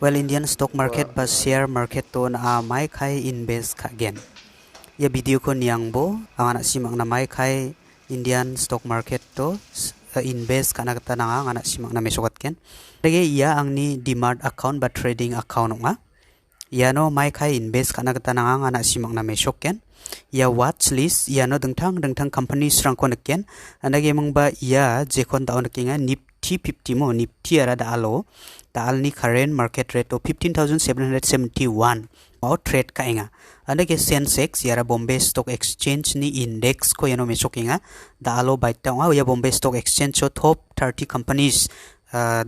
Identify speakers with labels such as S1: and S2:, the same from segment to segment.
S1: Well, Indian stock market ba share market to na Maikai invest ka gen. Ya video ko niyang bo ang anak simang na Maikai Indian stock market to invest ka na kata na anak simang na mesukat ken. Lagi iya ang ni DEMAT account ba trading account nga. Ya no Maikai invest ka na kata na anak simang na mesuk ken. Ya watch list ya no dengtang company serang ko ken. Andagi mang ba ya jekon taon kinga Nifty 50 mo Nifty ara da alo. Daal ni current market rate of 15,771 mau trade ka inga anda ke Sensex yara Bombay Stock Exchange ni index ko yano mesok inga daalo baita nga ya Bombay Stock Exchange so top 30 companies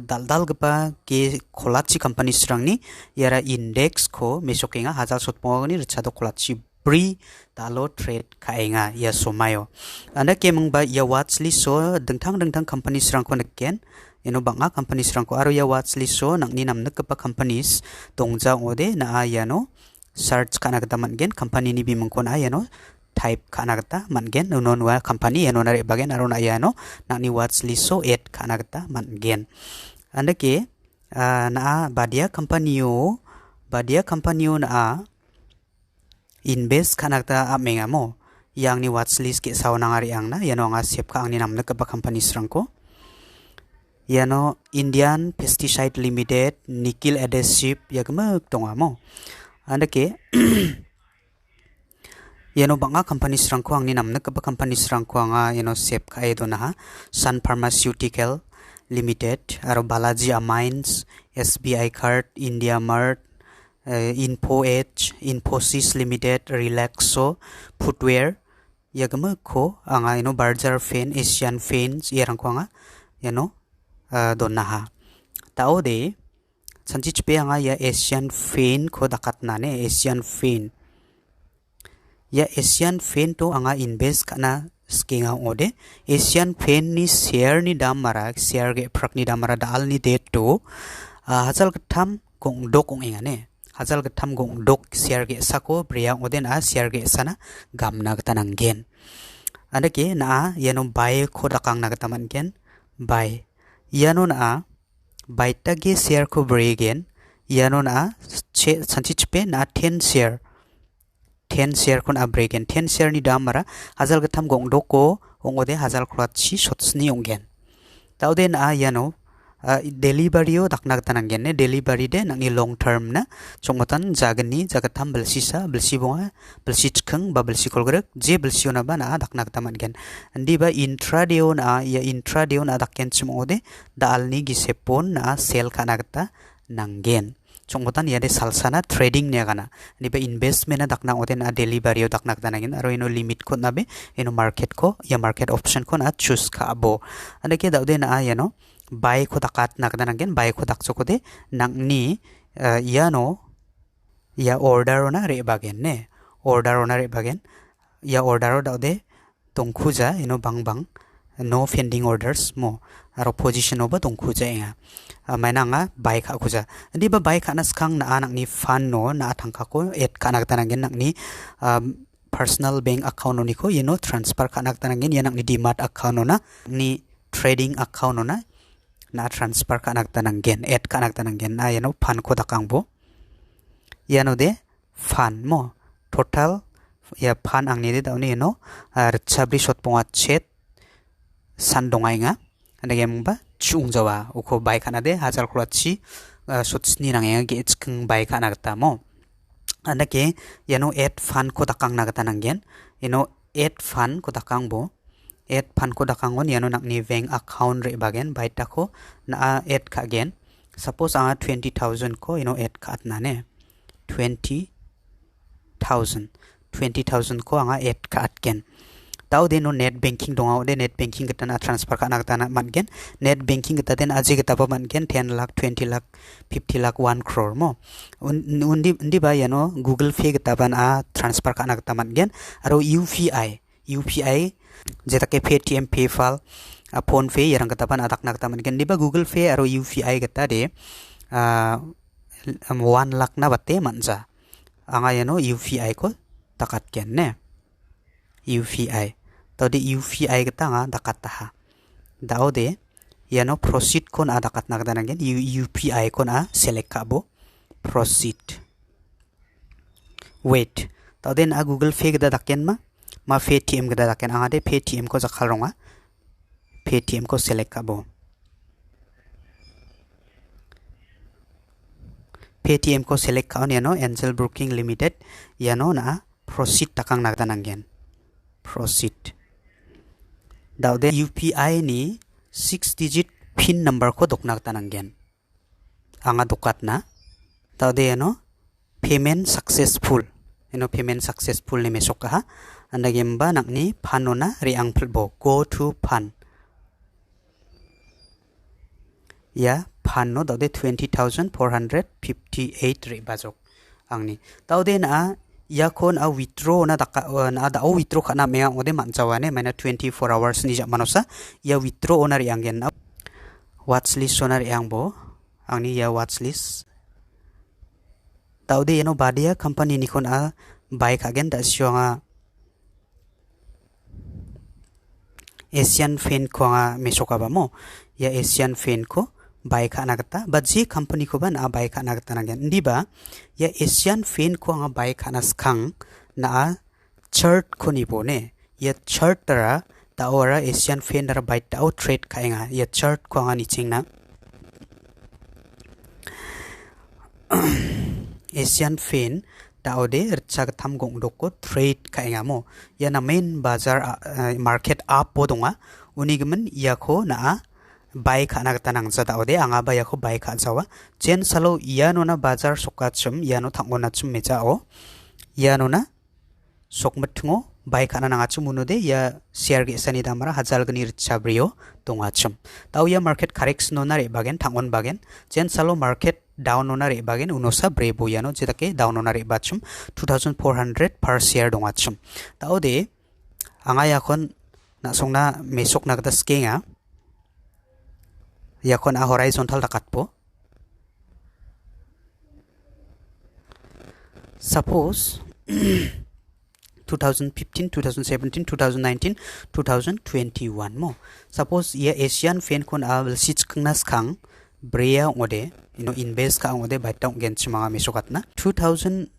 S1: dal gapa ke kolachi companies rang ni yara index ko mesok inga hazal sot pongani rechado kolachi bri daalo trade ka inga ya somayo anda ke mangba ya watch list so dengtang companies rang ko neken banga companies rangko aro ya watch list so nang ni namnak pa companies tongja ode na ayano search kana kata mangen company ni bimangkon ayano type kana kata mangen non wa company yano nare bagen aro na ayano nang ni watch list so add kana kata mangen andake na badia company yo na invest kana kata amenga mo yang ni watch list ke saw nangari ang na yano nga sep ka ang ni namnak pa companies rangko yano Indian Pesticide Limited, Nickel Adhesive, yagma tonga mo. Anda ke, yano banga company serangko ang ni namna kapa company serangko ang yano sep ka edo na Sun Pharmaceutical Limited, aro Balaji Amines, SBI Card, India Mart, Info Edge, Infosys Limited, Relaxo, Footwear, yagma ko ang yano Barger Fan, Asian Fans, yarangko ang yano donaha tao de sanchi chpe anga ya Asian Fan ko dakat na ne Asian Fan to anga invest kana skinga ode Asian Fan ni share ni dam mara share ge prak ni dam mara dal ni de to hazal gatham kong dok ong inga ne hazal gatham gong dok share ge sako bria ode na share ge sana gamna gatanang gen andake na yano buy ko dakang na gataman gen buy yano na baita ge share ko bregen yano na sanchi chpe na 10 share kon abregen 10 share ni damara hazal gatham gong doko ongode hazal kratchi shotsni onggen taude na yano delivery o dakna tananggen ne delivery de nangni long term na chongmatan jagani jagatham belsisa belsibonga belsichkhang ba belsikolgrek je belsiona ba na dakna tamangen andi ba intraday na ya intraday na dakken chumode dalni gisepon na sell kana gata nanggen chongmatan yade salsana trading ne gana ni ba investment na dakna oden na delivery o dakna tanangin aro ino limit ko na be ino market ko ya market option ko na choose ka abo andake daude na yano buy ko dakat na kada nanggen buy ko dakso ko de nangni yano ya order na re bagen ne order na re bagen ya order da de tongkhuja bang no pending orders mo aro position oba tongkhuja enga maina nga buy kha khuja ndi ba buy kha na skang na nangni fan no na thangka ko add kana kada nanggen nangni personal bank account ni ko transfer kana kada nanggen ya nangni DEMAT account na ni trading account na na transfer ka nagtanang gen add ka nagtanang gen na fan ko dakang bo de fan mo total ya fan ang ni de dauni rechabri shot ponga chet sandongai nga andage mba chung jawa uko bai kana de hazal kurachi sotsni nang ge chkung bai ka nagta mo andage add fan ko dakang nagtanang gen add fan ko dakang bo add fan ko dakangon yano nakni bank account re bagen baita ko na add ka gen suppose anga 20,000 ko add ka atna ne 20,000 ko anga add ka atgen tao de net banking donga de net banking gata na transfer ka nagta na mangen net banking gata den aji gata pa mangen 10 lakh 20 lakh 50 lakh 1 crore mo undi ba Google Pay gata ban transfer ka nagta mangen aro UPI jetake Paytm PayPal phone pay yarang katapan atak naktaman gen diba Google Pay aro UPI gata de 1 lakh na batte manja anga UPI ko takat gen ne UPI to de UPI gata nga dakat taha dao de proceed kon adakat nakdana gen UPI kon select ka bo proceed. Wait. Tau den Google Pay gada daken ma Paytm gada daken ade Paytm ko jakhal ronga. Paytm ko select kabo. Paytm ko select kaon yano Angel Broking Limited yano na proceed takang nagdananggen. Proceed. Daw de UPI ni 6-digit PIN number ko dok nagdananggen. Anga dukat na. Daw de yano payment successful. Yano payment successful ni mesok ka ha. Andagem ba nakni pano na riang plbo go to pan. Ya pano daw de 20,458 ri bazok angni. Daw de na yakon a withdraw na da withdraw kana mea ode mancawane mana 24 hours ni jak manosa ya withdraw onar yang gen watchlist onar yang bo angni ya watchlist taude yeno badia company ni kon a bike again da syonga Asian Fan ko nga mesoka ba mo ya Asian Fan ko bike anagata but ji company ko ba na bike anagata nangyan ndi ba ya Asian Fan ko nga bike anaskang na chart ko ni bo ne ya chart tara ta ora Asian Fan dara bike ta trade ka nga ya chart ko nga ni ching na Asian Fan ta ode rchak tham gong dok ko trade ka nga mo ya na main bazar market up po donga unigmen ya ko na bike anak tanang zada ode anga ba yakho bike ajawa chen salo iano na bazar sokachum iano thangona chum mejao iano na sokmthungo bike ana nanga chum unode ya share ge sani damara hazal gni chabrio tonga chum tau ya market correction na re bagen thangon bagen chen salo market down na re bagen unosa brebo iano jetake down na re bachum 2400 per share donga chum tau de anga yakhon na songna mesok na gata skenga yakon a horizontal dakat po suppose 2015 2017 2019 2021 mo suppose ya Asian Fan kon a sit knas khang brea ode invest ka ode baita gen chima mesokat na 2010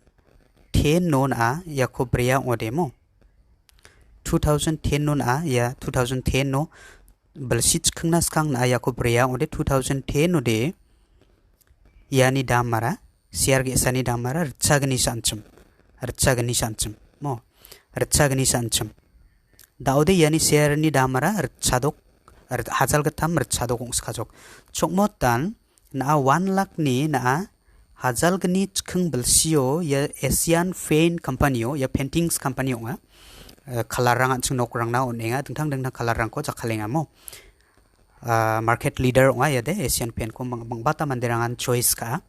S1: non a yakho brea ode mo 2010 non a ya 2010 no balsit khangnas khang na yakho brea ode 2010 ode yani damara share ge sani damara rchagni sanchum mo rchagni sanchum daude yani share ni damara rchadok hazal gatam rchadok ngskajok chokmotan na 1 lakh ni na hazal gni chkhang balsio ya Asian Fan company ya paintings company nga kalarang ang nokrang na onenga tungtang kalarang ko jakalenga mo market leader nga ya de Asian Fan ko mangbata mandirangan choice ka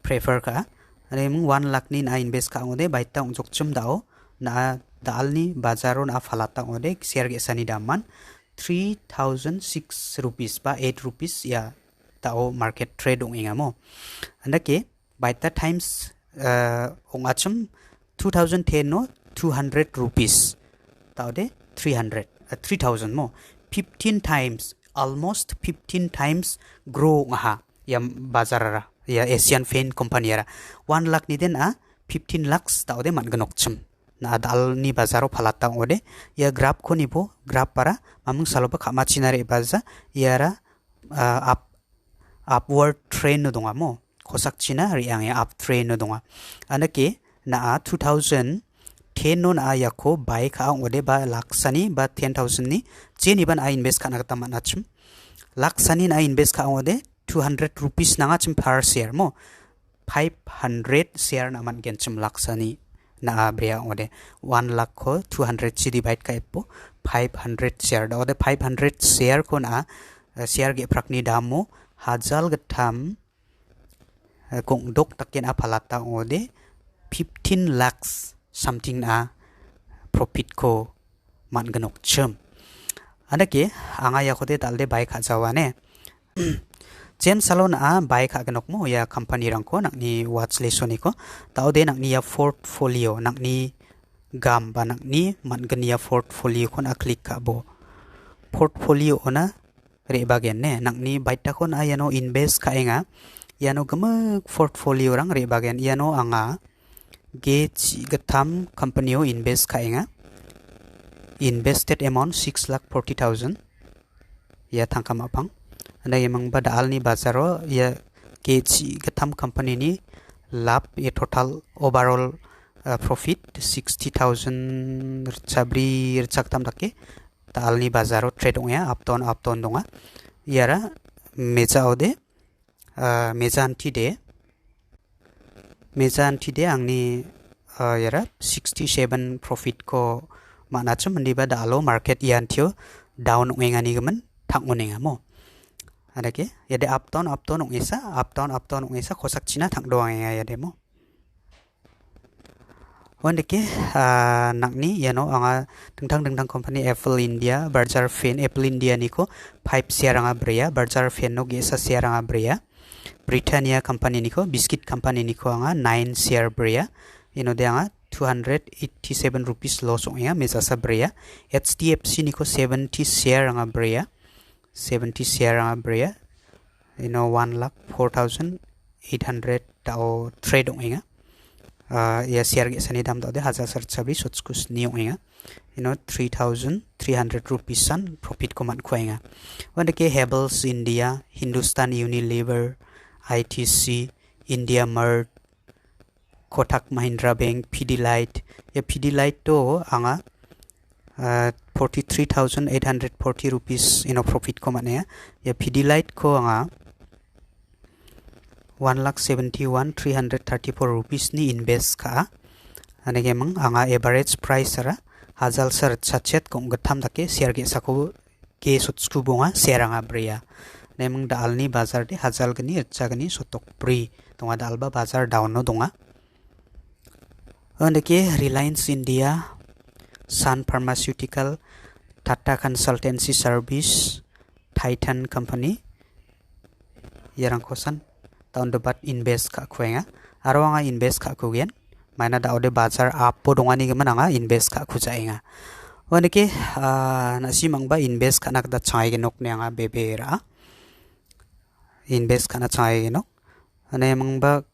S1: prefer ka ane mung 1 lakh ni na invest ka ngode baita ungjok chum dao na dalni bazaro na falata ngode share ge sani daman 3006 rupees ba 8 rupees ya tao market trade onga mo andake baita times ongachum 2010 no 200 rupees taude 3000 mo 15 times almost 15 times grow ngaha ya bazarara ya Asian Fan company ra 1 lakh ni den a 15 lakhs taude man ganok chum na dal ni bazaro phalata ode ya graph ko nibo graph para mamung saloba khama chinare baza yara upward trend no donga mo khosak china riang ya up trend no donga anake na 2010 non a yakho bike a ode ba laksani ba 10,000 ni cheni ban a invest kana ta manachum laksani na invest ka ode 200 rupees nanga chim per share mo 500 share na man gen chim laksani na brea ode 1 lakh ko 200 chi divide ka epo 500 share da ode 500 share ko na share ge prakni damo hazal gatham kong dok taken a phalata ode 15 lakhs something na profit ko man ganok chum anake anga yakhode dalde bike hajawane chen salon a bike haganok mo ya company rangko nakni watch list ni ko taude nakni ya portfolio nakni gam ba nakni mangani ya portfolio kon a click ka bo portfolio ona re bagen ne nakni baita kon a yano invest ka enga iano gemek portfolio rang re bagian iano anga ge getam company o invest kaenga. Invested amount 6,40,000 ya tangkam apang. Anda emang pada alni bazaro ya ge getam company ni lab ya total overall profit 60,000 sabri rcaktam dake ta alni bazaro trade ya upton donga yara meja ode meja anti de angni yara 67 profit ko manachum mendiba dalo market iantio down ngengani gemen thangunenga mo adake yade upton ongesa khosak china thang doanga yade mo wandeke nakni yano anga dengtang company Apple India Berger Fan Apple India niko 5 share anga brea Berger Fan no gesa share anga brea Britannia company niko biscuit company niko anga 9 share brea ino de anga 287 rupees loss ongya mezasa brea HDFC niko 70 share anga brea 70 share anga brea ino 1,04,800 tao trade ongya ya share ge sani dam de 1000 sutskus ni ongya ino 3,300 rupees san profit ko man khoenga wanda ke Havells India Hindustan Unilever ITC India Mart Kotak Mahindra Bank Pidilite ya Pidilite to anga 43,840 rupees ino profit ko man ya Pidilite ko anga 1,71,334 rupees ni invest ka anege mang anga average price ara hazal sar chachet kong gatham dake share ge sako ke sutsku bonga share anga bria nemang dalni bazar de hazal gni chagni sotok pri tonga dalba bazar down no donga andeke Reliance India Sun Pharmaceutical Tata Consultancy Service Titan Company yarang kosan tahun debat invest ka khuenga aro anga invest ka kugen mana da ode bazar apo dongani geman anga invest ka khujainga waneke nasi mangba invest kana da chai ge nok ne anga bebera invest kana chai ge nok ane mangba